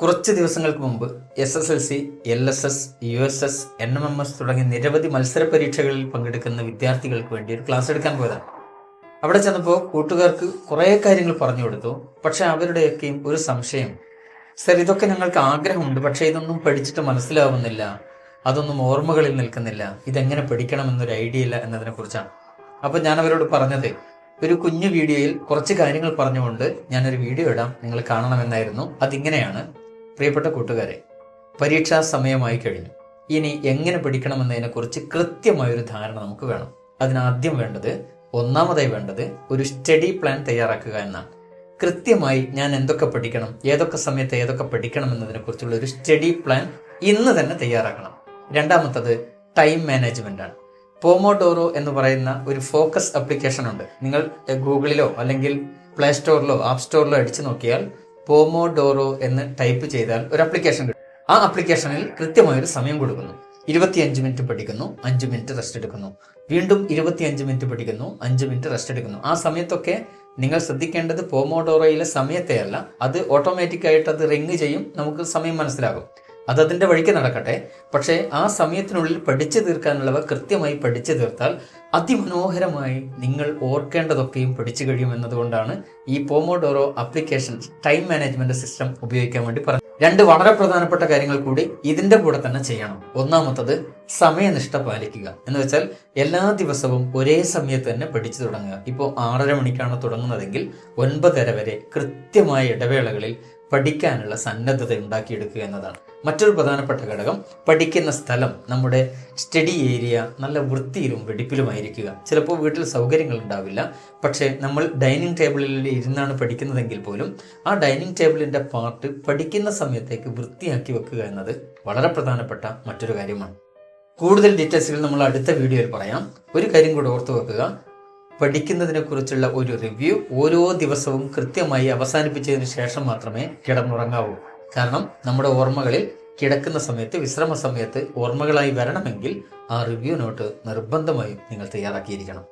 കുറച്ച് ദിവസങ്ങൾക്ക് മുമ്പ് SSLC, LSS, USS, NMMS തുടങ്ങിയ നിരവധി മത്സര പരീക്ഷകളിൽ പങ്കെടുക്കുന്ന വിദ്യാർത്ഥികൾക്ക് വേണ്ടി ഒരു ക്ലാസ് എടുക്കാൻ പോയതാണ്. അവിടെ ചെന്നപ്പോൾ കൂട്ടുകാർക്ക് കുറേ കാര്യങ്ങൾ പറഞ്ഞു കൊടുത്തു. പക്ഷെ അവരുടെയൊക്കെയും ഒരു സംശയം, സർ ഇതൊക്കെ ഞങ്ങൾക്ക് ആഗ്രഹമുണ്ട്, പക്ഷെ ഇതൊന്നും പഠിച്ചിട്ട് മനസ്സിലാവുന്നില്ല, അതൊന്നും ഓർമ്മകളിൽ നിൽക്കുന്നില്ല, ഇതെങ്ങനെ പഠിക്കണമെന്നൊരു ഐഡിയ ഇല്ല എന്നതിനെ കുറിച്ചാണ്. അപ്പോൾ ഞാൻ അവരോട് പറഞ്ഞത്, ഒരു കുഞ്ഞു വീഡിയോയിൽ കുറച്ച് കാര്യങ്ങൾ പറഞ്ഞുകൊണ്ട് ഞാനൊരു വീഡിയോ ഇടാം, നിങ്ങൾ കാണണമെന്നായിരുന്നു. അതിങ്ങനെയാണ്: പ്രിയപ്പെട്ട കൂട്ടുകാരെ, പരീക്ഷാ സമയമായി കഴിഞ്ഞു. ഇനി എങ്ങനെ പഠിക്കണമെന്നതിനെക്കുറിച്ച് കൃത്യമായൊരു ധാരണ നമുക്ക് വേണം. അതിനാദ്യം വേണ്ടത്, ഒന്നാമതായി വേണ്ടത് ഒരു സ്റ്റഡി പ്ലാൻ തയ്യാറാക്കുക എന്നാണ്. കൃത്യമായി ഞാൻ എന്തൊക്കെ പഠിക്കണം, ഏതൊക്കെ സമയത്ത് ഏതൊക്കെ പഠിക്കണം എന്നതിനെക്കുറിച്ചുള്ള ഒരു സ്റ്റഡി പ്ലാൻ ഇന്ന് തന്നെ തയ്യാറാക്കണം. രണ്ടാമത്തത് ടൈം മാനേജ്മെന്റ് ആണ്. പോമോഡോറോ എന്ന് പറയുന്ന ഒരു ഫോക്കസ് ആപ്ലിക്കേഷൻ ഉണ്ട്. നിങ്ങൾ ഗൂഗിളിലോ അല്ലെങ്കിൽ പ്ലേ സ്റ്റോറിലോ ആപ്പ് സ്റ്റോറിലോ അടിച്ചു നോക്കിയാൽ പോമോഡോറോ എന്ന് ടൈപ്പ് ചെയ്താൽ ഒരു ആപ്ലിക്കേഷൻ കിട്ടും. ആ ആപ്ലിക്കേഷനിൽ കൃത്യമായൊരു സമയം കൊടുക്കുന്നു. 25 മിനിറ്റ് പഠിക്കുന്നു, 5 മിനിറ്റ് റെസ്റ്റ് എടുക്കുന്നു, വീണ്ടും 25 മിനിറ്റ് പഠിക്കുന്നു, 5 മിനിറ്റ് റെസ്റ്റ് എടുക്കുന്നു. ആ സമയത്തൊക്കെ നിങ്ങൾ ശ്രദ്ധിക്കേണ്ടത് പോമോഡോറോയിലെ സമയത്തെയല്ല, അത് ഓട്ടോമാറ്റിക്കായിട്ട് അത് റിങ് ചെയ്യും, നമുക്ക് സമയം മനസ്സിലാകും. അതതിൻ്റെ വഴിക്ക് നടക്കട്ടെ. പക്ഷേ ആ സമയത്തിനുള്ളിൽ പഠിച്ചു തീർക്കാനുള്ളവ കൃത്യമായി പഠിച്ചു തീർത്താൽ അതിമനോഹരമായി നിങ്ങൾ ഓർക്കേണ്ടതൊക്കെയും പഠിച്ചു കഴിയുമെന്നതുകൊണ്ടാണ് ഈ Pomodoro application time management system ഉപയോഗിക്കാൻ വേണ്ടി പറഞ്ഞത്. 2 വളരെ പ്രധാനപ്പെട്ട കാര്യങ്ങൾ കൂടി ഇതിന്റെ കൂടെ തന്നെ ചെയ്യണം. ഒന്നാമത്തത് സമയനിഷ്ഠ പാലിക്കുക. എന്ന് വെച്ചാൽ എല്ലാ ദിവസവും ഒരേ സമയത്ത് തന്നെ പഠിച്ചു തുടങ്ങുക. ഇപ്പോൾ 6:30 മണിക്കാണ് തുടങ്ങുന്നതെങ്കിൽ 9:30 വരെ കൃത്യമായ ഇടവേളകളിൽ പഠിക്കാനുള്ള സന്നദ്ധത ഉണ്ടാക്കിയെടുക്കുക എന്നതാണ്. മറ്റൊരു പ്രധാനപ്പെട്ട ഘടകം, പഠിക്കുന്ന സ്ഥലം, നമ്മുടെ സ്റ്റഡി ഏരിയ നല്ല വൃത്തിയിലും വെടിപ്പിലുമായിരിക്കുക. ചിലപ്പോൾ വീട്ടിൽ സൗകര്യങ്ങൾ ഉണ്ടാവില്ല, പക്ഷേ നമ്മൾ ഡൈനിങ് ടേബിളിൽ ഇരുന്നാണ് പഠിക്കുന്നതെങ്കിൽ പോലും ആ ഡൈനിങ് ടേബിളിൻ്റെ പാർട്ട് പഠിക്കുന്ന സമയത്തേക്ക് വൃത്തിയാക്കി വെക്കുക എന്നത് വളരെ പ്രധാനപ്പെട്ട മറ്റൊരു കാര്യമാണ്. കൂടുതൽ ഡീറ്റെയിൽസുകൾ നമ്മൾ അടുത്ത വീഡിയോയിൽ പറയാം. ഒരു കാര്യം കൂടെ ഓർത്തു വെക്കുക, പഠിക്കുന്നതിനെ കുറിച്ചുള്ള ഒരു റിവ്യൂ ഓരോ ദിവസവും കൃത്യമായി അവസാനിപ്പിച്ചതിന് ശേഷം മാത്രമേ കിടന്നുറങ്ങാവൂ. കാരണം നമ്മുടെ ഓർമ്മകളിൽ കിടക്കുന്ന സമയത്ത്, വിശ്രമ സമയത്ത് ഓർമ്മകളായി വരണമെങ്കിൽ ആ റിവ്യൂ നോട്ട് നിർബന്ധമായും നിങ്ങൾ തയ്യാറാക്കിയിരിക്കണം.